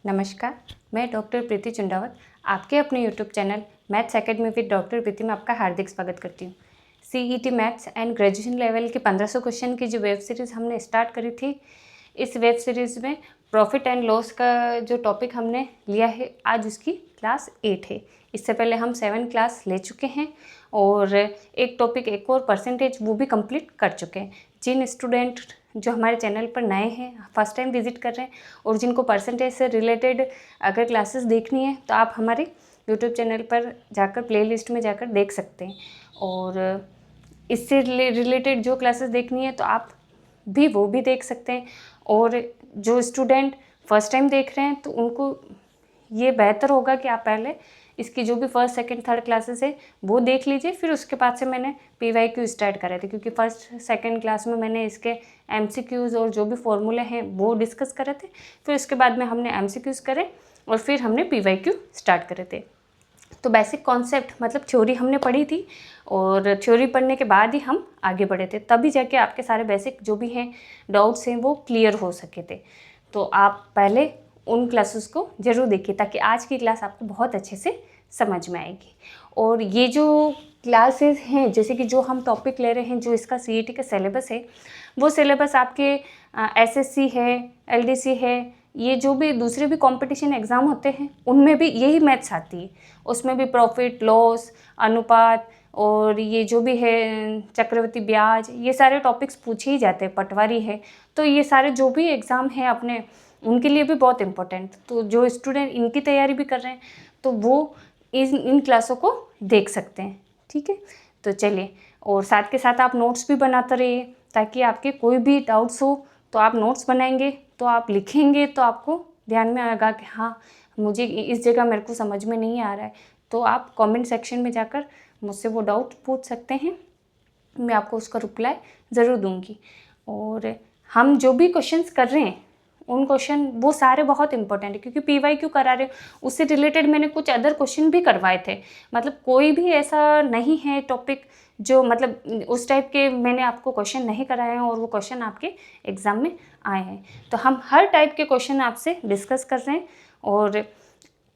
नमस्कार, मैं डॉक्टर प्रीति चुंडावत आपके अपने YouTube channel maths academy with doctor Preeti में आपका हार्दिक स्वागत करती हूँ। CET maths and graduation level के 1500 क्वेश्चन की जो वेब सीरीज़ हमने स्टार्ट करी थी, इस वेब सीरीज़ में प्रॉफिट एंड लॉस का जो टॉपिक हमने लिया है, आज उसकी क्लास 8 है। इससे पहले हम 7 क्लास ले चुके हैं और एक टॉपिक एक और परसेंटेज वो भी कंप्लीट कर चुके हैं। जिन स्टूडेंट जो हमारे चैनल पर नए हैं, फर्स्ट टाइम विजिट कर रहे हैं और जिनको परसेंटेज से रिलेटेड अगर क्लासेस देखनी है तो आप हमारे यूट्यूब चैनल पर जाकर प्लेलिस्ट में जाकर देख सकते हैं। और इससे रिलेटेड जो क्लासेस देखनी है तो आप भी वो भी देख सकते हैं। और जो स्टूडेंट फर्स्ट टाइम देख रहे हैं तो उनको ये बेहतर होगा कि आप पहले इसकी जो भी फर्स्ट सेकंड थर्ड क्लासेस है वो देख लीजिए, फिर उसके बाद से मैंने PYQ स्टार्ट करे थे, क्योंकि फर्स्ट सेकंड क्लास में मैंने इसके MCQs और जो भी फॉर्मूले हैं वो डिस्कस करे थे। फिर उसके बाद में हमने MCQs करे और फिर हमने PYQ स्टार्ट करे थे। तो बेसिक कॉन्सेप्ट मतलब थ्योरी हमने पढ़ी थी और थ्योरी पढ़ने के बाद ही हम आगे बढ़े थे, तभी जाके आपके सारे बेसिक जो भी हैं डाउट्स हैं वो क्लियर हो सके थे। तो आप पहले उन क्लासेस को ज़रूर देखिए ताकि आज की क्लास आपको बहुत अच्छे से समझ में आएगी। और ये जो क्लासेस हैं, जैसे कि जो हम टॉपिक ले रहे हैं, जो इसका CET का सिलेबस है, वो सिलेबस आपके SSC है, LDC है, ये जो भी दूसरे भी कंपटीशन एग्ज़ाम होते हैं उनमें भी यही मैथ्स आती है। उसमें भी प्रॉफिट लॉस, अनुपात और ये जो भी है चक्रवृद्धि ब्याज, ये सारे टॉपिक्स पूछे ही जाते हैं। पटवारी है, तो ये सारे जो भी एग्ज़ाम हैं अपने, उनके लिए भी बहुत इम्पोर्टेंट। तो जो स्टूडेंट इनकी तैयारी भी कर रहे हैं तो वो इन क्लासों को देख सकते हैं। ठीक है, तो चलिए, और साथ के साथ आप नोट्स भी बनाते रहिए ताकि आपके कोई भी डाउट्स हो तो आप नोट्स बनाएंगे तो आप लिखेंगे तो आपको ध्यान में आएगा कि हाँ मुझे इस जगह मेरे को समझ में नहीं आ रहा है, तो आप कमेंट सेक्शन में जाकर मुझसे वो डाउट पूछ सकते हैं, मैं आपको उसका रिप्लाई ज़रूर दूंगी। और हम जो भी क्वेश्चंस कर रहे हैं उन क्वेश्चन वो सारे बहुत इंपॉर्टेंट है, क्योंकि PYQ करा रहे हो उससे रिलेटेड मैंने कुछ अदर क्वेश्चन भी करवाए थे। मतलब कोई भी ऐसा नहीं है टॉपिक जो मतलब उस टाइप के मैंने आपको क्वेश्चन नहीं कराए हैं और वो क्वेश्चन आपके एग्ज़ाम में आए हैं। तो हम हर टाइप के क्वेश्चन आपसे डिस्कस कर रहे हैं और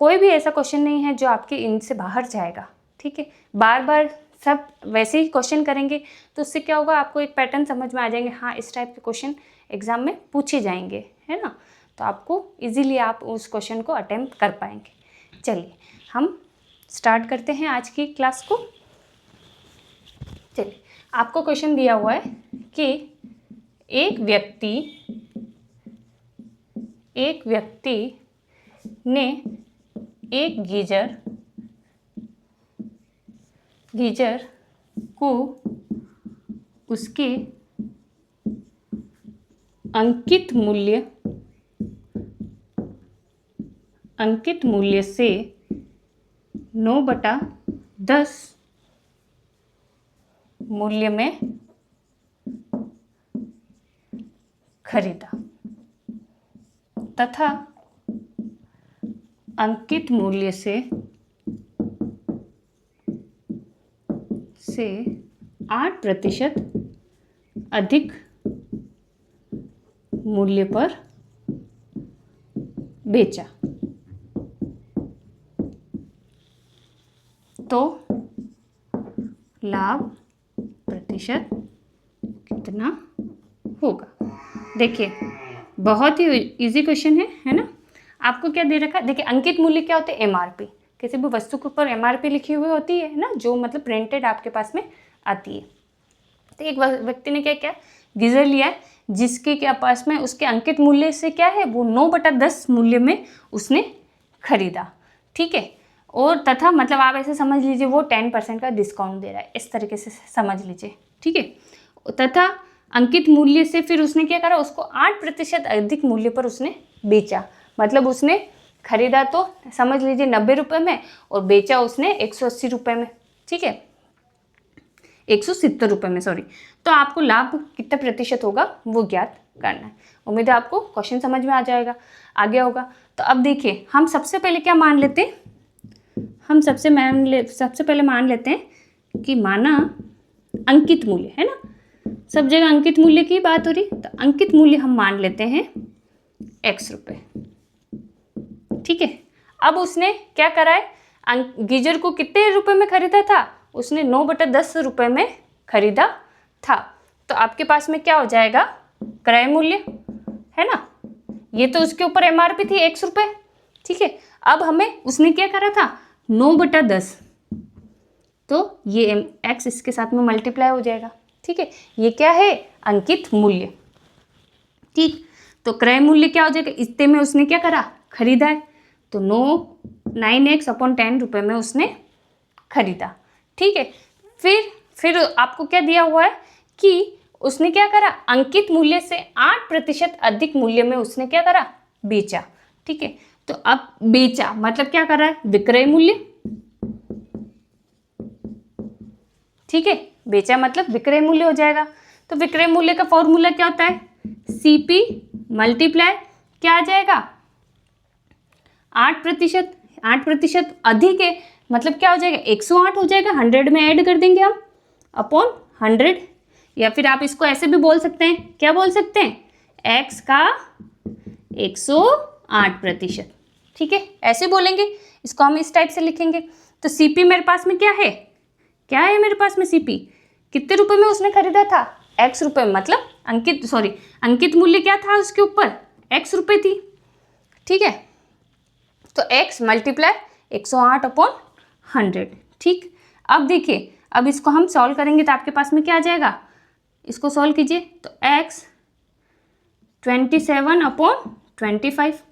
कोई भी ऐसा क्वेश्चन नहीं है जो आपके इनसे बाहर जाएगा। ठीक है, बार बार सब वैसे ही क्वेश्चन करेंगे तो उससे क्या होगा, आपको एक पैटर्न समझ में आ जाएंगे, हाँ इस टाइप के क्वेश्चन एग्ज़ाम में पूछे जाएंगे, है ना। तो आपको इजीली आप उस क्वेश्चन को अटेम्प्ट कर पाएंगे। चलिए हम स्टार्ट करते हैं आज की क्लास को। चलिए, आपको क्वेश्चन दिया हुआ है कि एक व्यक्ति ने एक गीजर को उसके अंकित मूल्य से 9/10 मूल्य में खरीदा तथा अंकित मूल्य से 8% अधिक मूल्य पर बेचा, तो लाभ प्रतिशत कितना होगा। देखिए बहुत ही इजी क्वेश्चन है ना। आपको क्या दे रखा है, देखिए अंकित मूल्य क्या होते हैं, MRP। किसी भी वस्तु के ऊपर MRP लिखी हुई होती है ना, जो मतलब प्रिंटेड आपके पास में आती है। तो एक व्यक्ति ने क्या किया, गीजर लिया है जिसके क्या पास में उसके अंकित मूल्य से क्या है, वो 9/10 मूल्य में उसने खरीदा। ठीक है, और तथा मतलब आप ऐसे समझ लीजिए वो 10% का डिस्काउंट दे रहा है, इस तरीके से समझ लीजिए। ठीक है, तथा अंकित मूल्य से फिर उसने क्या करा, उसको 8% अधिक मूल्य पर उसने बेचा। मतलब उसने खरीदा तो समझ लीजिए 90 रुपये में और बेचा उसने 180 रुपये में। ठीक है, 170 रुपये में, सॉरी। तो आपको लाभ कितना प्रतिशत होगा वो ज्ञात करना है। उम्मीद है आपको क्वेश्चन समझ में आ जाएगा, आ गया होगा। तो अब देखिए हम सबसे पहले क्या मान लेते हैं, हम सबसे पहले मान लेते हैं कि माना अंकित मूल्य है ना, सब जगह अंकित मूल्य की बात हो रही, तो अंकित मूल्य हम मान लेते हैं X रुपये। ठीक है। अब उसने क्या करा है, गीजर को कितने रुपए में खरीदा था, उसने 9/10 रुपये में खरीदा था। तो आपके पास में क्या हो जाएगा, क्रय मूल्य, है ना। ये तो उसके ऊपर एमआरपी थी 100 रुपये, ठीक है। अब हमें उसने क्या करा था, 9/10, तो ये x इसके साथ में मल्टीप्लाई हो जाएगा, ठीक है। ये क्या है, अंकित मूल्य, ठीक। तो क्रय मूल्य क्या हो जाएगा, इतने में उसने क्या करा, खरीदा है, तो 9x/10 रुपये में उसने खरीदा, ठीक है। फिर आपको क्या दिया हुआ है कि उसने क्या करा, अंकित मूल्य से 8% अधिक मूल्य में उसने क्या करा, बेचा, ठीक है। तो अब बेचा मतलब क्या कर रहा है, विक्रय मूल्य, ठीक है। बेचा मतलब विक्रय मूल्य हो जाएगा। तो विक्रय मूल्य का फॉर्मूला क्या होता है, CP मल्टीप्लाई क्या आ जाएगा, 8%। 8% अधिक है मतलब क्या हो जाएगा, 108 हो जाएगा, 100 में ऐड कर देंगे हम अपॉन 100। या फिर आप इसको ऐसे भी बोल सकते हैं, क्या बोल सकते हैं, x का 108%, ठीक है, ऐसे बोलेंगे। इसको हम इस टाइप से लिखेंगे। तो CP मेरे पास में क्या है मेरे पास में CP, कितने रुपए में उसने खरीदा था, x रुपए, मतलब अंकित मूल्य क्या था उसके ऊपर, x रुपए थी, ठीक है। तो x मल्टीप्लाई 108/100, ठीक। अब देखिए, अब इसको हम सॉल्व करेंगे तो आपके पास में क्या आ जाएगा, इसको सॉल्व कीजिए तो x 27/25,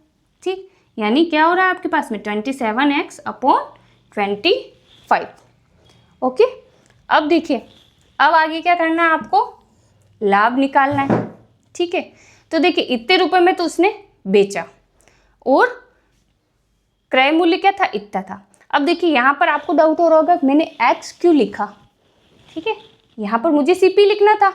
ठीक। यानी क्या हो रहा है आपके पास में 27x/25, ओके। अब देखिए, अब आगे क्या करना है आपको, लाभ निकालना है, ठीक है। तो देखिए इतने रुपए में तो उसने बेचा और क्रय मूल्य क्या था, इतना था। अब देखिए यहाँ पर आपको डाउट हो रहा होगा मैंने x क्यों लिखा, ठीक है। यहाँ पर मुझे CP लिखना था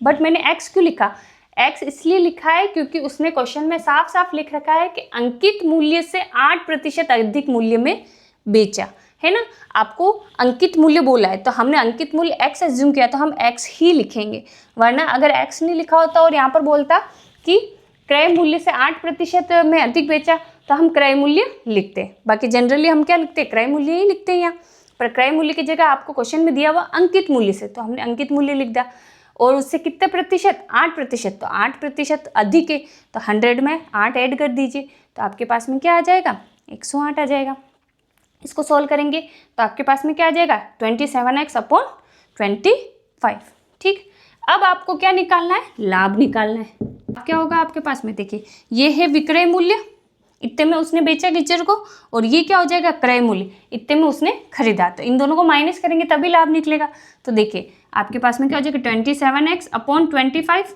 बट मैंने x क्यों लिखा, x इसलिए लिखा है क्योंकि उसने क्वेश्चन में साफ साफ लिख रखा है कि अंकित मूल्य से 8% अधिक मूल्य में बेचा, है ना। आपको अंकित मूल्य बोला है तो हमने अंकित मूल्य x एज्यूम किया तो हम x ही लिखेंगे, वरना अगर x नहीं लिखा होता और यहाँ पर बोलता कि क्रय मूल्य से 8% में अधिक बेचा तो हम क्रय मूल्य लिखते। बाकी जनरली हम क्या लिखते हैं, क्रय मूल्य ही लिखते हैं यहाँ पर। क्रय मूल्य की जगह आपको क्वेश्चन में दिया हुआ अंकित मूल्य से, तो हमने अंकित मूल्य लिख दिया। और उससे कितने प्रतिशत, 8%, तो 8% अधिक है तो 100 में 8 ऐड कर दीजिए तो आपके पास में क्या आ जाएगा, 108 आ जाएगा। इसको सॉल्व करेंगे तो आपके पास में क्या आ जाएगा, 27x/25, ठीक। अब आपको क्या निकालना है, लाभ निकालना है। अब क्या होगा आपके पास में, देखिए ये है विक्रय मूल्य, इतने में उसने बेचा गीजर को, और ये क्या हो जाएगा, क्रय मूल्य, इतने में उसने खरीदा। तो इन दोनों को माइनस करेंगे तभी लाभ निकलेगा। तो देखिए आपके पास में क्या हो जाएगा, 27x/25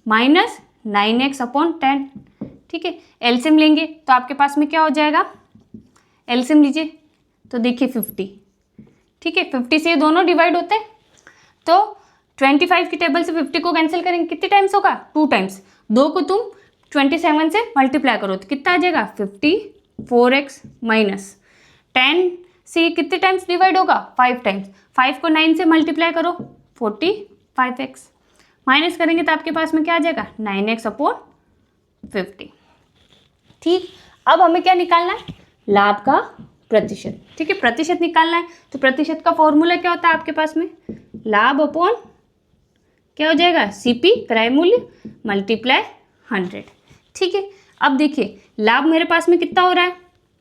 माइनस 9x/10, ठीक है। एलसीएम लेंगे तो आपके पास में क्या हो जाएगा, एलसीएम लीजिए तो देखिए 50, ठीक है। 50 से ये दोनों डिवाइड होते हैं तो 25 की टेबल से 50 को कैंसिल करेंगे, कितने टाइम्स होगा, 2 टाइम्स। 2 को तुम 27 से मल्टीप्लाई करो तो कितना आ जाएगा, 54x माइनस 10 से कितने टाइम्स डिवाइड होगा, 5 टाइम्स। 5 को 9 से मल्टीप्लाई करो 45x, माइनस करेंगे तो आपके पास में क्या आ जाएगा, 9x/50, ठीक। अब हमें क्या निकालना है, लाभ का प्रतिशत, ठीक है, प्रतिशत निकालना है। तो प्रतिशत का फॉर्मूला क्या होता है आपके पास में, लाभ अपॉन क्या हो जाएगा, CP क्रय मूल्य मल्टीप्लाई 100, ठीक है। अब देखिए लाभ मेरे पास में कितना हो रहा है,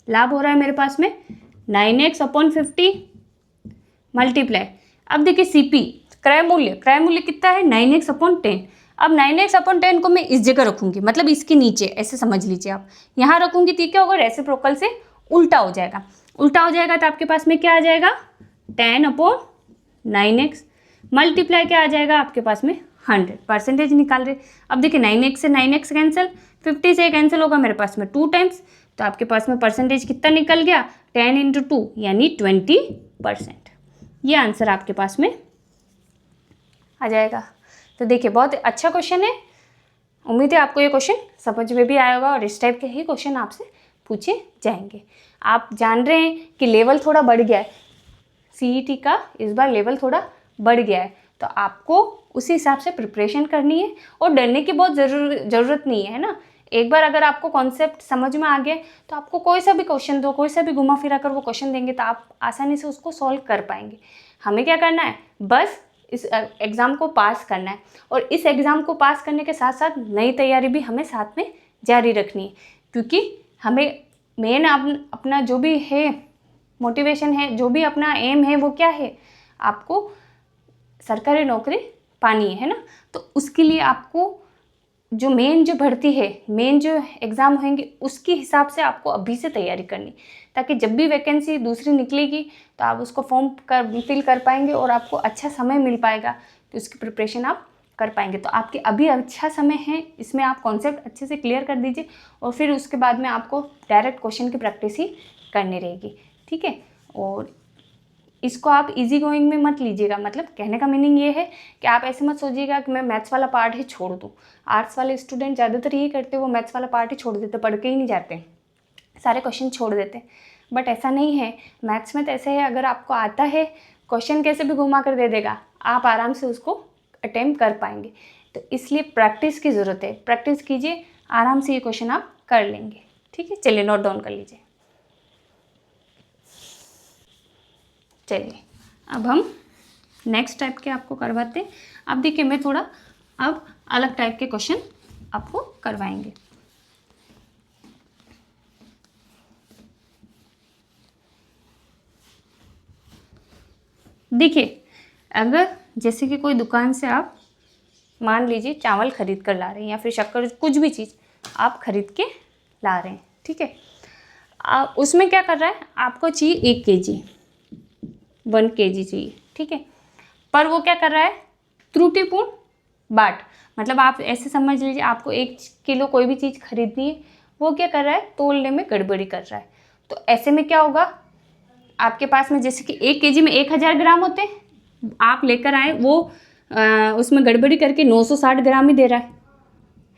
लाभ हो रहा है मेरे पास में 9x/50 मल्टीप्लाई, अब देखिए CP क्रय मूल्य कितना है, 9x/10। अब 9x/10 को मैं इस जगह रखूंगी, मतलब इसके नीचे, ऐसे समझ लीजिए आप, यहाँ रखूंगी तो क्या होगा, रेसिप्रोकल से उल्टा हो जाएगा। उल्टा हो जाएगा तो आपके पास में क्या आ जाएगा, 10/9x मल्टीप्लाई क्या आ जाएगा आपके पास में 100, परसेंटेज निकाल रहे। अब देखिए 9x से 9x कैंसिल, 50 से कैंसिल होगा मेरे पास में 2 टाइम्स, तो आपके पास में परसेंटेज कितना निकल गया, 10 × 2 यानी 20%। ये आंसर आपके पास में आ जाएगा। तो देखिए बहुत अच्छा क्वेश्चन है, उम्मीद है आपको ये क्वेश्चन समझ में भी आया होगा और इस टाइप के ही क्वेश्चन आपसे पूछे जाएंगे। आप जान रहे हैं कि लेवल थोड़ा बढ़ गया है, CET का इस बार लेवल थोड़ा बढ़ गया है, तो आपको उसी हिसाब से प्रिपरेशन करनी है और डरने की बहुत ज़रूरत नहीं है ना। एक बार अगर आपको कॉन्सेप्ट समझ में आ गया तो आपको कोई सा भी क्वेश्चन दो, कोई सा भी घुमा फिरा कर वो क्वेश्चन देंगे तो आप आसानी से उसको सॉल्व कर पाएंगे। हमें क्या करना है, बस इस एग्ज़ाम को पास करना है, और इस एग्ज़ाम को पास करने के साथ साथ नई तैयारी भी हमें साथ में जारी रखनी है, क्योंकि हमें मेन अपना जो भी है मोटिवेशन है, जो भी अपना एम है, वो क्या है, आपको सरकारी नौकरी पानी है ना। तो उसके लिए आपको जो मेन जो भर्ती है, मेन जो एग्ज़ाम होंगे, उसके हिसाब से आपको अभी से तैयारी करनी, ताकि जब भी वैकेंसी दूसरी निकलेगी तो आप उसको फॉर्म फिल कर पाएंगे और आपको अच्छा समय मिल पाएगा कि उसकी प्रिपरेशन आप कर पाएंगे। तो आपके अभी अच्छा समय है, इसमें आप कॉन्सेप्ट अच्छे से क्लियर कर दीजिए और फिर उसके बाद में आपको डायरेक्ट क्वेश्चन की प्रैक्टिस ही करनी रहेगी, ठीक है। और इसको आप इजी गोइंग में मत लीजिएगा, मतलब कहने का मीनिंग ये है कि आप ऐसे मत सोचिएगा कि मैं मैथ्स वाला पार्ट ही छोड़ दूँ। आर्ट्स वाले स्टूडेंट ज़्यादातर यही करते हैं, वो मैथ्स वाला पार्ट ही छोड़ देते, पढ़ के ही नहीं जाते, सारे क्वेश्चन छोड़ देते। बट ऐसा नहीं है, मैथ्स में तो ऐसे है, अगर आपको आता है, क्वेश्चन कैसे भी घुमा कर दे देगा, आप आराम से उसको अटेम्प्ट कर पाएंगे। तो इसलिए प्रैक्टिस की ज़रूरत है, प्रैक्टिस कीजिए, आराम से ये क्वेश्चन आप कर लेंगे, ठीक है। चलिए नोट डाउन कर लीजिए। चलिए अब हम नेक्स्ट टाइप के आपको करवाते हैं। अब देखिए, मैं थोड़ा अब अलग टाइप के क्वेश्चन आपको करवाएंगे। देखिए, अगर जैसे कि कोई दुकान से आप मान लीजिए चावल खरीद कर ला रहे हैं, या फिर शक्कर, कुछ भी चीज़ आप खरीद के ला रहे हैं, ठीक है। उसमें क्या कर रहा है, आपको चाहिए 1 kg, 1 kg चाहिए, ठीक है। पर वो क्या कर रहा है, त्रुटिपूर्ण बाट, मतलब आप ऐसे समझ लीजिए आपको 1 किलो कोई भी चीज़ खरीदनी है, वो क्या कर रहा है, तोलने में गड़बड़ी कर रहा है। तो ऐसे में क्या होगा, आपके पास में जैसे कि 1 kg में 1000 ग्राम होते हैं, आप लेकर आए, वो उसमें गड़बड़ी करके 960 ग्राम ही दे रहा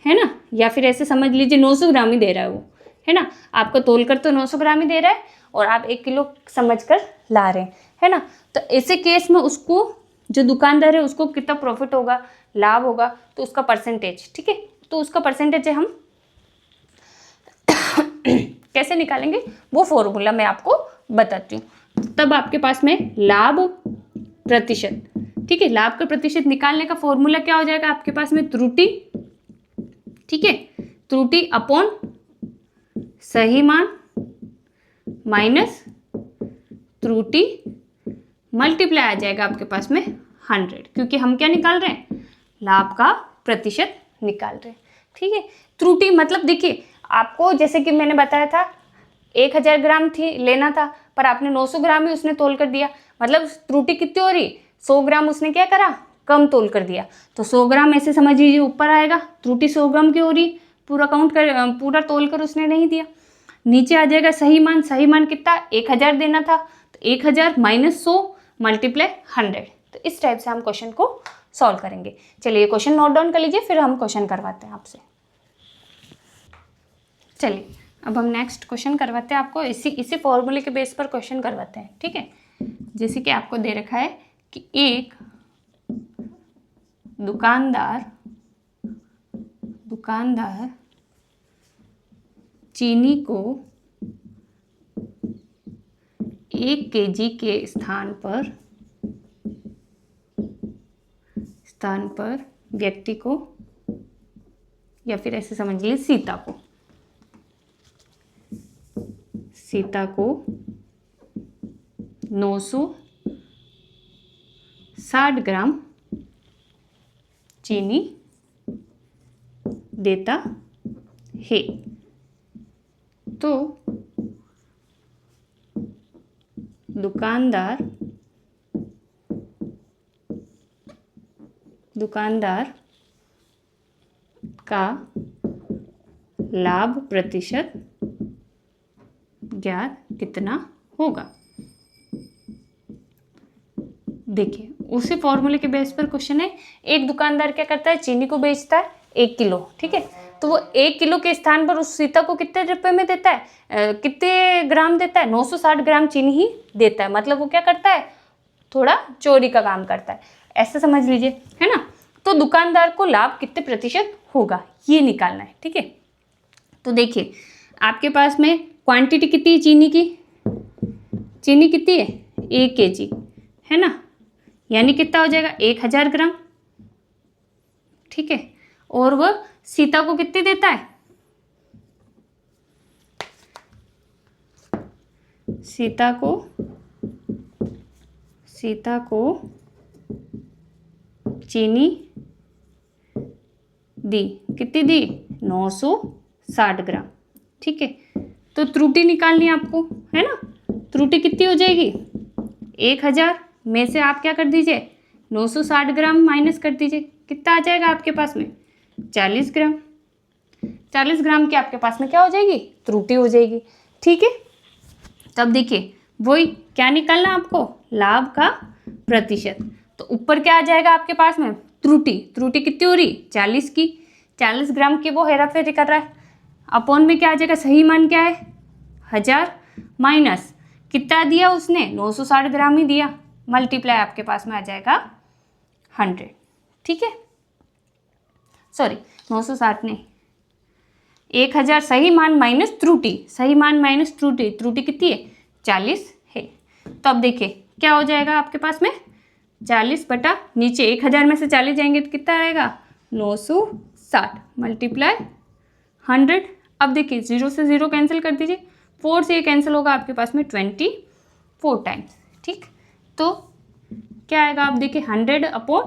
है ना, या फिर ऐसे समझ लीजिए 900 ग्राम ही दे रहा है वो, है ना। आपको तोल कर तो 900 ग्राम ही दे रहा है और आप 1 किलो समझ कर ला रहे हैं, है ना। तो ऐसे केस में उसको, जो दुकानदार है, उसको कितना प्रॉफिट होगा, लाभ होगा, तो उसका परसेंटेज, ठीक है। तो उसका परसेंटेज है, हम कैसे निकालेंगे, वो फॉर्मूला मैं आपको बताती हूँ। तब आपके पास में लाभ प्रतिशत, ठीक है, लाभ का प्रतिशत निकालने का फॉर्मूला क्या हो जाएगा आपके पास में, त्रुटि, ठीक है, त्रुटि अपॉन सही मान माइनस त्रुटि मल्टीप्लाई आ जाएगा आपके पास में 100, क्योंकि हम क्या निकाल रहे हैं, लाभ का प्रतिशत निकाल रहे हैं, ठीक है। त्रुटि मतलब देखिए, आपको जैसे कि मैंने बताया था 1000 ग्राम थी लेना था, पर आपने 900 ग्राम ही उसने तोल कर दिया, मतलब त्रुटि कितनी हो रही, 100 ग्राम उसने क्या करा, कम तोल कर दिया। तो 100 ग्राम ऐसे समझ लीजिए ऊपर आएगा, त्रुटि 100 ग्राम की हो रही, पूरा काउंट कर, पूरा तोल कर उसने नहीं दिया। नीचे आ जाएगा सही मान, सही मान कितना, 1000 देना था, तो 1000 माइनस 100 मल्टीप्लाई 100। तो इस टाइप से हम क्वेश्चन को सॉल्व करेंगे। चलिए क्वेश्चन नोट डाउन कर लीजिए, फिर हम क्वेश्चन करवाते हैं आपसे। चलिए अब हम नेक्स्ट क्वेश्चन करवाते हैं आपको, इसी फॉर्मूले के बेस पर क्वेश्चन करवाते हैं, ठीक है। जैसे कि आपको दे रखा है कि एक दुकानदार चीनी को 1 kg के स्थान पर व्यक्ति को, या फिर ऐसे समझ लीजिए सीता को 960 ग्राम चीनी देता है। तो दुकानदार का लाभ प्रतिशत ज्ञात कितना होगा। देखिए उसी फॉर्मूले के बेस पर क्वेश्चन है। एक दुकानदार क्या करता है, चीनी को बेचता है 1 किलो, ठीक है। तो वो 1 किलो के स्थान पर उस सीता को कितने रुपए में देता है, कितने ग्राम देता है, 960 ग्राम चीनी ही देता है। मतलब वो क्या करता है, थोड़ा चोरी का काम करता है, ऐसा समझ लीजिए, है ना। तो दुकानदार को लाभ कितने प्रतिशत होगा ये निकालना है, ठीक है। तो देखिए आपके पास में क्वांटिटी कितनी है चीनी की, चीनी कितनी है 1 kg है ना, यानी कितना हो जाएगा 1000 ग्राम। ठीक है, और वह सीता को कितनी देता है, सीता को चीनी दी, कितनी दी 960 ग्राम। ठीक है, तो त्रुटि निकालनी है आपको, है ना। त्रुटि कितनी हो जाएगी 1000 में से आप क्या कर दीजिए 960 ग्राम माइनस कर दीजिए, कितना आ जाएगा आपके पास में 40 ग्राम। 40 ग्राम की आपके पास में क्या हो जाएगी त्रुटि हो जाएगी। ठीक है, तब देखिए वही क्या निकालना आपको, लाभ का प्रतिशत। तो ऊपर क्या आ जाएगा आपके पास में त्रुटि, त्रुटि कितनी हो रही 40 की, 40 ग्राम की वो हेरा फेरी कर रहा है, अपॉन में क्या आ जाएगा सही मान क्या है 1000 माइनस कितना दिया उसने 960 ग्राम ही दिया, मल्टीप्लाई आपके पास में आ जाएगा 100। ठीक है, सॉरी 960 नहीं, 1000 सही मान माइनस त्रुटि, सही मान माइनस त्रुटि, त्रुटि कितनी है 40 है। तो अब देखिए क्या हो जाएगा आपके पास में 40 बटा नीचे 1000 में से 40 जाएंगे तो कितना आएगा 960 मल्टीप्लाई 100। अब देखिए 0 से 0 कैंसिल कर दीजिए, 4 से ये कैंसिल होगा आपके पास में 24 टाइम्स। ठीक, तो क्या आएगा आप देखिए 100 अपॉन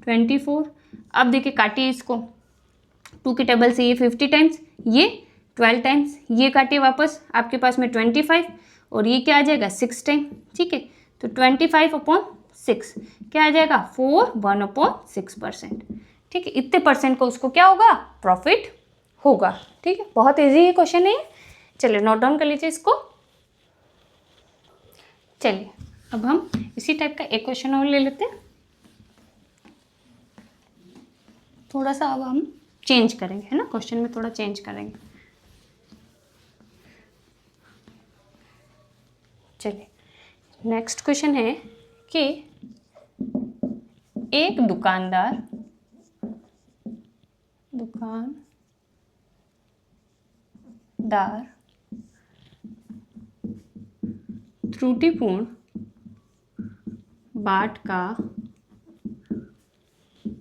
24। अब देखिए काटिए इसको, 2 की टेबल से ये 50 टाइम्स, ये 12 टाइम्स, ये काटिए वापस आपके पास में 25 और ये क्या आ जाएगा 6 टाइम। ठीक है, तो 25 अपॉन 6 क्या आ जाएगा 1/6%। ठीक है, इतने परसेंट को उसको क्या होगा प्रॉफिट होगा। ठीक है, बहुत इजी है क्वेश्चन है। चलिए नोट डाउन कर लीजिए इसको। चलिए अब हम इसी टाइप का एक क्वेश्चन और ले लेते हैं, थोड़ा सा अब हम चेंज करेंगे, है ना, क्वेश्चन में थोड़ा चेंज करेंगे। चलिए नेक्स्ट क्वेश्चन है कि एक दुकानदार त्रुटिपूर्ण बाट का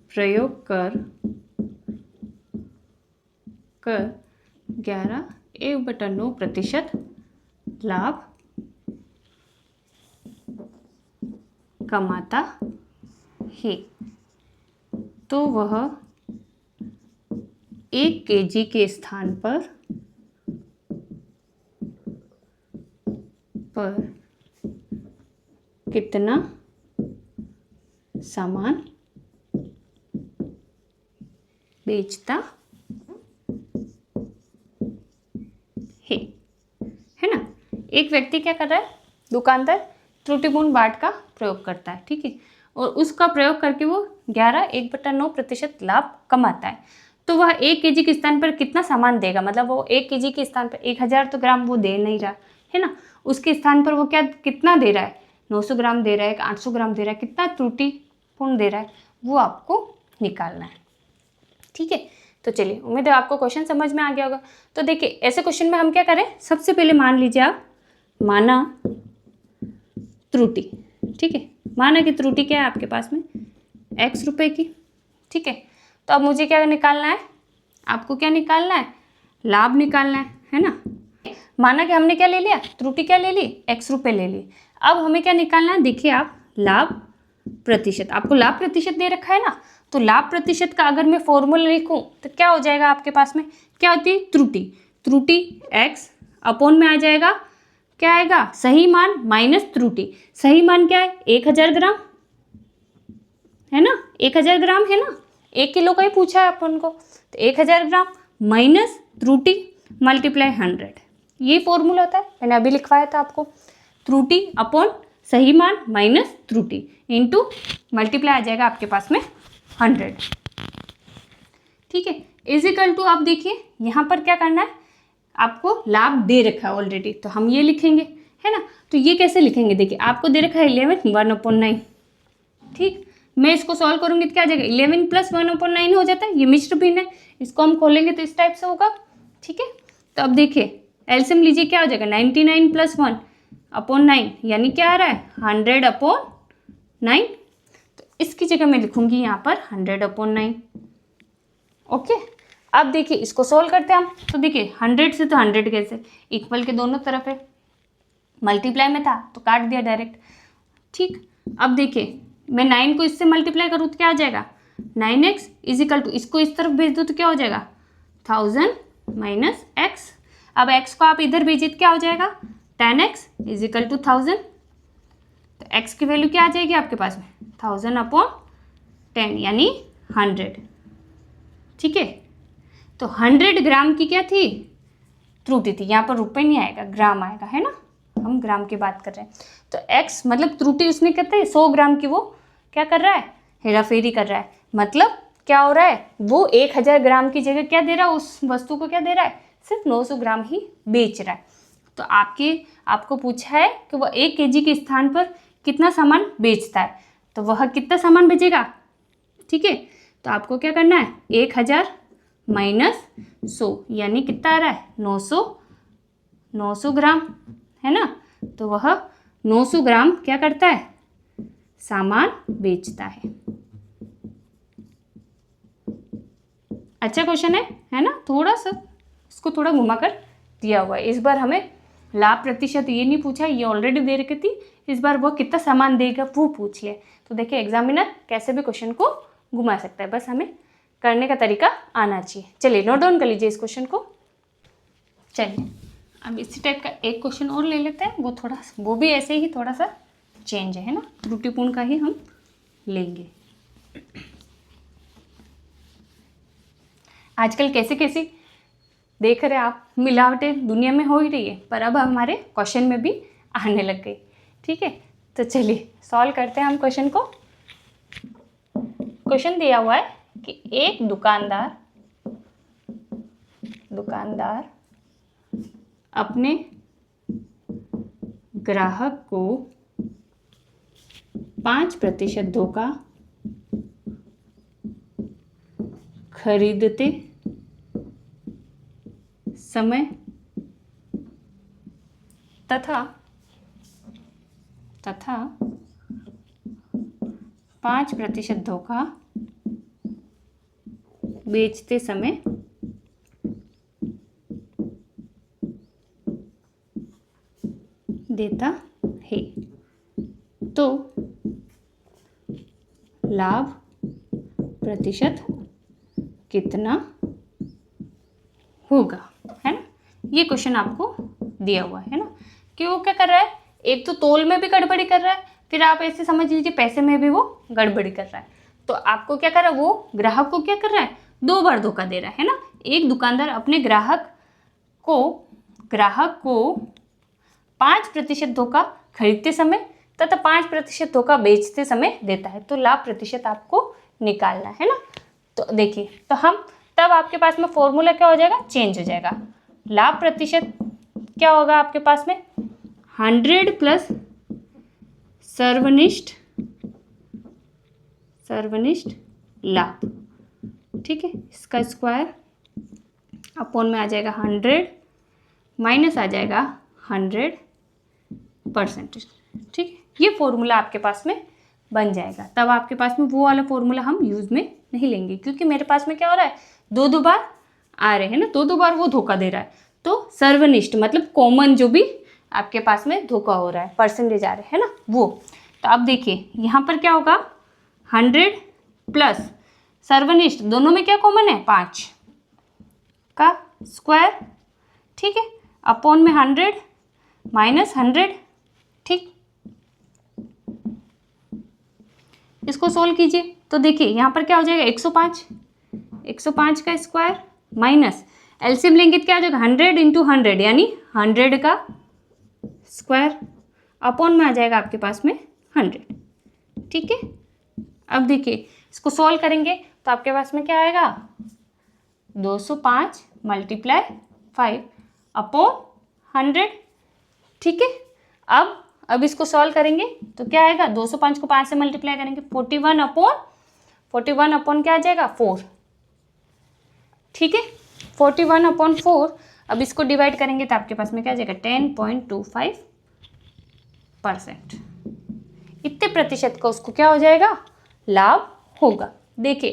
प्रयोग कर 11.9% लाभ कमाता है, तो वह 1 kg के स्थान पर कितना सामान बेचता है ना। एक व्यक्ति क्या कर रहा है, दुकानदार त्रुटिपूर्ण बाट का प्रयोग करता है। ठीक है, और उसका प्रयोग करके वो 1/9% लाभ कमाता है, तो वह 1 kg के स्थान पर कितना सामान देगा, मतलब वो 1 kg के स्थान पर 1000 तो ग्राम वो दे नहीं रहा है ना, उसके स्थान पर वो क्या कितना दे रहा है 900 ग्राम दे रहा है, 800 ग्राम दे रहा है, कितना त्रुटिपूर्ण दे रहा है वो आपको निकालना है। ठीक है, तो चलिए उम्मीद है आपको क्वेश्चन समझ में आ गया होगा। तो देखिए ऐसे क्वेश्चन में हम क्या करें, सबसे पहले मान लीजिए आप माना त्रुटि। ठीक है, माना कि त्रुटि क्या है आपके पास में x रुपए की। ठीक है, तो अब मुझे क्या निकालना है, आपको क्या निकालना है लाभ निकालना है ना। माना कि हमने क्या ले लिया त्रुटि क्या ले ली x रुपए ले ली। अब हमें क्या निकालना है, देखिए आप लाभ प्रतिशत, आपको लाभ प्रतिशत दे रखा है ना, तो लाभ प्रतिशत का अगर मैं फॉर्मूला लिखूं तो क्या हो जाएगा आपके पास में, क्या होती है त्रुटि, त्रुटि x अपॉन में आ जाएगा क्या आएगा सही मान माइनस त्रुटि। सही मान क्या है 1000 ग्राम है ना, 1000 ग्राम है ना, 1 किलो का ही पूछा है अपन को, तो 1000 ग्राम माइनस त्रुटि मल्टीप्लाई 100, ये फॉर्मूला होता है, मैंने अभी लिखवाया था आपको। त्रुटि अपॉन सही मान माइनस त्रुटि इंटू मल्टीप्लाई आ जाएगा आपके पास में 100। ठीक है, इजिकल टू आप देखिए यहाँ पर क्या करना है, आपको लाभ दे रखा है ऑलरेडी, तो हम ये लिखेंगे है ना। तो ये कैसे लिखेंगे, देखिए आपको दे रखा है 11 1/9। ठीक, मैं इसको सॉल्व करूंगी तो क्या आ जाएगा 11 + 1/9 हो जाता है, ये मिश्र भिन्न है, इसको हम खोलेंगे तो इस टाइप से होगा। ठीक है, तो अब देखिए एलसीएम लीजिए, क्या हो जाएगा 99 + 1 अपॉन 9, यानी क्या आ रहा है 100 अपॉन 9। तो इसकी जगह मैं लिखूंगी यहाँ पर 100 अपॉन 9। ओके, अब देखिए इसको सोल्व करते हैं हम। तो देखिए 100 से तो 100 कैसे, इक्वल के दोनों तरफ है, मल्टीप्लाई में था तो काट दिया डायरेक्ट। ठीक, अब देखिए मैं 9 को इससे मल्टीप्लाई करूँ तो क्या आ जाएगा 9x = इसको इस तरफ भेज दो तो क्या हो जाएगा 1000 - x। अब x को आप इधर भेजिए तो क्या हो जाएगा 10x = 1000। तो x की वैल्यू क्या आ जाएगी आपके पास में 1000 अपॉन 10 यानी 100। ठीक है, तो 100 ग्राम की क्या थी त्रुटि थी। यहाँ पर रुपये नहीं आएगा, ग्राम आएगा, है ना, हम ग्राम की बात कर रहे हैं। तो x मतलब त्रुटि उसने कहते हैं 100 ग्राम की, वो क्या कर रहा है हेराफेरी कर रहा है। मतलब क्या हो रहा है, वो 1000 ग्राम की जगह क्या दे रहा है, उस वस्तु को क्या दे रहा है सिर्फ 900 ग्राम ही बेच रहा है। तो आपको पूछा है कि वह 1 kg के स्थान पर कितना सामान बेचता है, तो वह कितना सामान बेचेगा। ठीक है, तो आपको क्या करना है 1000 - 100 यानी कितना आ रहा है 900 ग्राम, है ना। तो वह 900 ग्राम क्या करता है सामान बेचता है। अच्छा क्वेश्चन है ना, थोड़ा सा इसको थोड़ा घुमा कर दिया हुआ है। इस बार हमें लाभ प्रतिशत ये नहीं पूछा, ये ऑलरेडी दे रखी थी। इस बार वो कितना सामान देगा वो पूछ लिया। तो देखिए एग्जामिनर कैसे भी क्वेश्चन को घुमा सकता है, बस हमें करने का तरीका आना चाहिए। चलिए नोट डाउन कर लीजिए इस क्वेश्चन को। चलिए अब इसी टाइप का एक क्वेश्चन और ले लेते हैं, वो भी ऐसे ही थोड़ा सा चेंज है ना, त्रुटिपूर्ण का ही हम लेंगे। आजकल कैसे कैसे देख रहे आप, मिलावटें दुनिया में हो ही रही है, पर अब हमारे क्वेश्चन में भी आने लग गई। ठीक है, तो चलिए सॉल्व करते हैं हम क्वेश्चन को। क्वेश्चन दिया हुआ है कि एक दुकानदार अपने ग्राहक को 5% धोखा खरीदते समय तथा 5% धोखा बेचते समय देता है, तो लाभ प्रतिशत कितना होगा, है ना। ये क्वेश्चन आपको दिया हुआ है ना, कि वो क्या कर रहा है, एक तो तोल में भी गड़बड़ी कर रहा है, फिर आप ऐसे समझ लीजिए पैसे में भी वो गड़बड़ी कर रहा है। तो आपको क्या कर रहा है, वो ग्राहक को क्या कर रहा है 2 बार धोखा दे रहा है ना। एक दुकानदार अपने ग्राहक को 5% धोखा खरीदते समय तथा 5% धोखा बेचते समय देता है। तो लाभ प्रतिशत आपको निकालना है ना। तो देखिए, तो हम तब आपके पास में फॉर्मूला क्या हो जाएगा, चेंज हो जाएगा। लाभ प्रतिशत क्या होगा आपके पास में 100 प्लस सर्वनिष्ठ लाभ। ठीक है, इसका स्क्वायर अपॉन में आ जाएगा 100 माइनस आ जाएगा 100%। ठीक है, ये फॉर्मूला आपके पास में बन जाएगा। तब आपके पास में वो वाला फॉर्मूला हम यूज़ में नहीं लेंगे, क्योंकि मेरे पास में क्या हो रहा है 2 बार आ रहे हैं ना, 2 बार वो धोखा दे रहा है। तो सर्वनिष्ठ मतलब कॉमन जो भी आपके पास में धोखा हो रहा है, परसेंटेज आ रहे हैं ना वो। तो अब देखिए यहाँ पर क्या होगा 100 प्लस सर्वनिष्ठ, दोनों में क्या कॉमन है 5 का स्क्वायर। ठीक है, अपॉन में 100 माइनस 100। ठीक, इसको सोल्व कीजिए तो देखिए यहाँ पर क्या हो जाएगा 105 का स्क्वायर माइनस एलसीएम लेंगे तो क्या हो जाएगा 100 × 100 यानी 100 का स्क्वायर, अपॉन में आ जाएगा आपके पास में 100। ठीक है, अब देखिए इसको सोल्व करेंगे तो आपके पास में क्या आएगा 205 × 5 अपॉन 100। ठीक है, अब इसको सॉल्व करेंगे तो क्या आएगा 205 को 5 से मल्टीप्लाई करेंगे 41 अपॉन क्या आ जाएगा 4। ठीक है, 41 अपॉन 4। अब इसको डिवाइड करेंगे तो आपके पास में क्या आ जाएगा 10.25%। इतने प्रतिशत का उसको क्या हो जाएगा, लाभ होगा। देखिए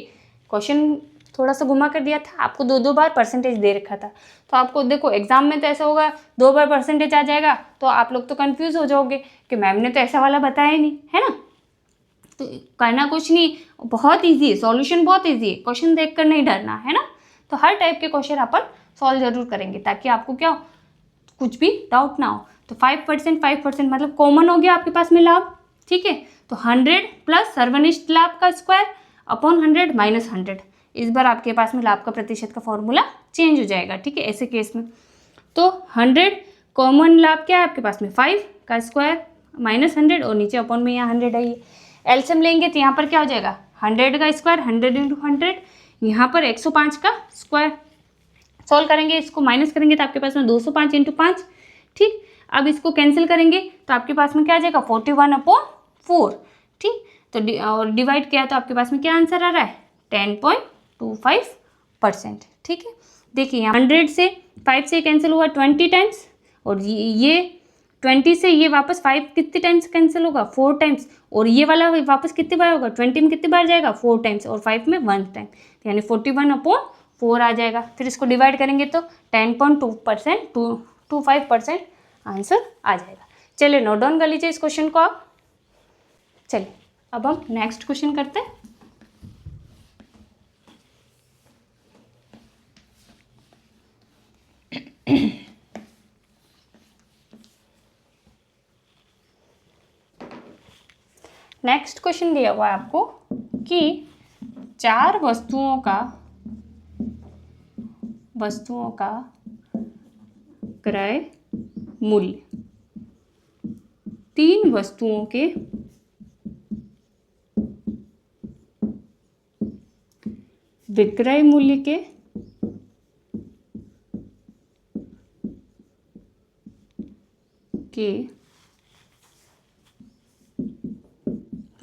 क्वेश्चन थोड़ा सा घुमा कर दिया था, आपको 2 बार परसेंटेज दे रखा था, तो आपको देखो एग्जाम में तो ऐसा होगा 2 बार परसेंटेज आ जाएगा तो आप लोग तो कंफ्यूज हो जाओगे कि मैम ने तो ऐसा वाला बताया ही नहीं, है ना। तो करना कुछ नहीं, बहुत ईजी है, सॉल्यूशन बहुत ईजी है, क्वेश्चन देख कर नहीं डरना, है ना। तो हर टाइप के क्वेश्चन अपन सॉल्व जरूर करेंगे ताकि आपको क्या हो, कुछ भी डाउट ना हो। तो 5% मतलब कॉमन हो गया आपके पास में लाभ, ठीक है। तो 100 प्लस सर्वनिष्ठ लाभ का स्क्वायर अपॉन 100 माइनस 100, इस बार आपके पास में लाभ का प्रतिशत का फॉर्मूला चेंज हो जाएगा, ठीक है, ऐसे केस में। तो 100 कॉमन लाभ क्या है आपके पास में 5 का स्क्वायर माइनस 100 और नीचे अपॉन में यहाँ 100 है। ये एलसीएम लेंगे तो यहाँ पर क्या हो जाएगा 100 का स्क्वायर 100 इंटू 100, यहाँ पर 105 का स्क्वायर। सॉल्व करेंगे, इसको माइनस करेंगे तो आपके पास में 205 इंटू 5, ठीक। अब इसको कैंसिल करेंगे तो आपके पास में क्या आ जाएगा 41/4, ठीक। तो और डिवाइड किया तो आपके पास में क्या आंसर आ रहा है 10.25%, ठीक है। देखिए यहाँ 100 से 5 से कैंसिल हुआ 20 टाइम्स, और ये 20 से ये वापस 5 कितने टाइम्स कैंसिल होगा 4 टाइम्स, और ये वाला वापस कितने बार होगा 20 में कितने बार जाएगा 4 टाइम्स, और 5 में 1 टाइम, यानी 41/4 आ जाएगा। फिर इसको डिवाइड करेंगे तो 10.25% आंसर आ जाएगा। चलिए नोट डाउन कर लीजिए इस क्वेश्चन को आप। चलिए अब हम नेक्स्ट क्वेश्चन करते हैं। नेक्स्ट क्वेश्चन दिया हुआ है आपको कि 4 वस्तुओं का क्रय मूल्य 3 वस्तुओं के विक्रय मूल्य के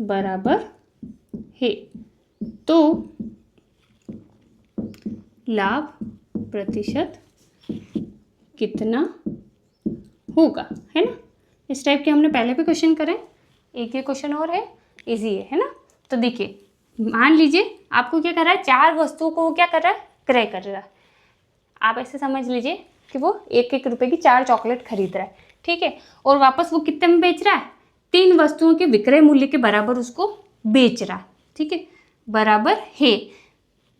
बराबर है, तो लाभ प्रतिशत कितना होगा, है ना। इस टाइप के हमने पहले भी क्वेश्चन करे, एक ये क्वेश्चन और है, इजी है ना। तो देखिए मान लीजिए आपको क्या कर रहा है, 4 वस्तुओं को क्या कर रहा है क्रय कर रहा है। आप ऐसे समझ लीजिए कि वो 1-1 रुपए की 4 चॉकलेट खरीद रहा है, ठीक है, और वापस वो कितने में बेच रहा है 3 वस्तुओं के विक्रय मूल्य के बराबर उसको बेच रहा है, ठीक है।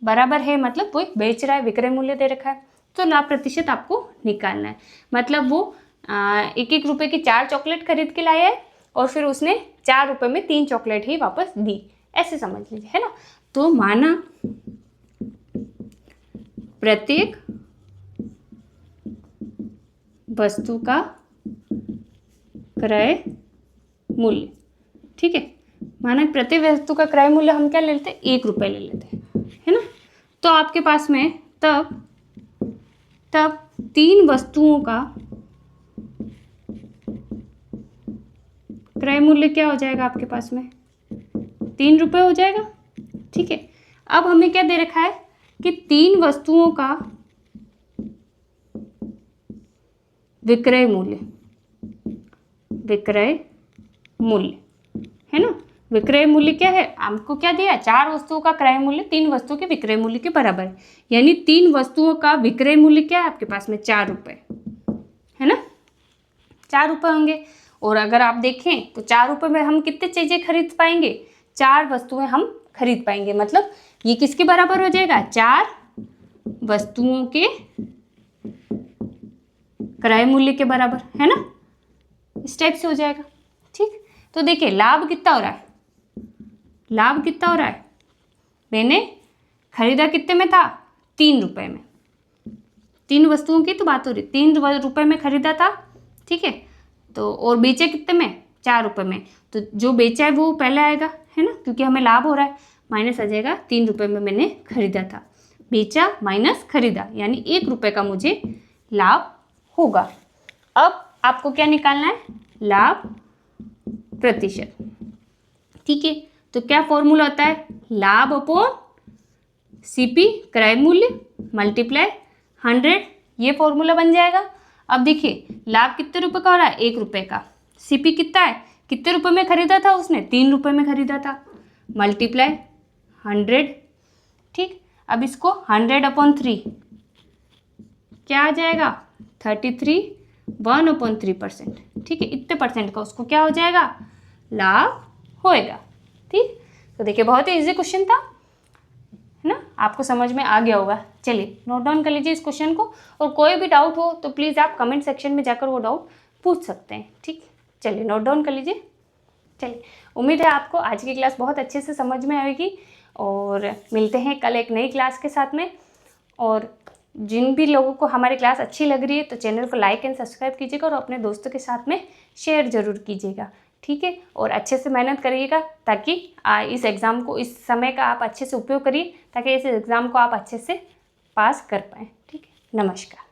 बराबर है मतलब वो बेच रहा है, विक्रय मूल्य दे रखा है, तो लाभ प्रतिशत आपको निकालना है। मतलब वो 1-1 रुपए की 4 चॉकलेट खरीद के लाया है और फिर उसने 4 रुपए में 3 चॉकलेट ही वापस दी, ऐसे समझ लीजिए, है ना। तो माना प्रत्येक वस्तु का क्रय मूल्य, ठीक है, माना प्रत्येक वस्तु का क्रय मूल्य हम क्या ले लेते हैं 1 रुपये ले लेते हैं, है ना। तो आपके पास में तब 3 वस्तुओं का क्रय मूल्य क्या हो जाएगा आपके पास में 3 रुपये हो जाएगा, ठीक है। अब हमें क्या दे रखा है कि 3 वस्तुओं का विक्रय मूल्य, है ना। विक्रय मूल्य क्या है, आपको क्या दिया 4 वस्तुओं का क्रय मूल्य 3 वस्तुओं के विक्रय मूल्य के बराबर है, यानी 3 वस्तुओं का विक्रय मूल्य क्या है आपके पास में 4 रुपये, है ना, 4 रुपये होंगे। और अगर आप देखें तो 4 रुपये में हम कितने चीज़ें खरीद पाएंगे, 4 वस्तुएं हम खरीद पाएंगे, मतलब ये किसके बराबर हो जाएगा 4 वस्तुओं के क्रय मूल्य के बराबर, है ना, इस टाइप से हो जाएगा, ठीक। तो देखिए लाभ कितना हो रहा है, मैंने खरीदा कितने में था 3 रुपये में, 3 वस्तुओं की तो बात हो रही, 3 रुपये में खरीदा था, ठीक है। तो और बेचे कितने में 4 रुपये में, तो जो बेचा है वो पहले आएगा, है ना, क्योंकि हमें लाभ हो रहा है, माइनस आ जाएगा 3 रुपये में मैंने खरीदा था, बेचा माइनस खरीदा, यानी 1 रुपये का मुझे लाभ होगा। अब आपको क्या निकालना है लाभ प्रतिशत, ठीक है। तो क्या फॉर्मूला होता है लाभ अपॉन सीपी क्रय मूल्य मल्टीप्लाई 100 ये फॉर्मूला बन जाएगा। अब देखिए लाभ कितने रुपए का हो रहा है, 1 रुपये का। सीपी कितना है, कितने रुपए में खरीदा था उसने, 3 रुपये में खरीदा था, मल्टीप्लाई 100। ठीक, अब इसको 100/3 क्या आ जाएगा, 33, 1/3%। ठीक है, इतने परसेंट का उसको क्या हो जाएगा, लाभ होएगा। ठीक, तो देखिए बहुत ही इजी क्वेश्चन था, है ना, आपको समझ में आ गया होगा। चलिए नोट डाउन कर लीजिए इस क्वेश्चन को, और कोई भी डाउट हो तो प्लीज़ आप कमेंट सेक्शन में जाकर वो डाउट पूछ सकते हैं। ठीक, चलिए नोट डाउन कर लीजिए। चलिए, उम्मीद है आपको आज की क्लास बहुत अच्छे से समझ में आएगी, और मिलते हैं कल एक नई क्लास के साथ में। और जिन भी लोगों को हमारी क्लास अच्छी लग रही है तो चैनल को लाइक एंड सब्सक्राइब कीजिएगा, और अपने दोस्तों के साथ में शेयर ज़रूर कीजिएगा। ठीक है, और अच्छे से मेहनत करिएगा, ताकि इस एग्ज़ाम को, इस समय का आप अच्छे से उपयोग करिए, ताकि इस एग्ज़ाम को आप अच्छे से पास कर पाएँ। ठीक है, नमस्कार।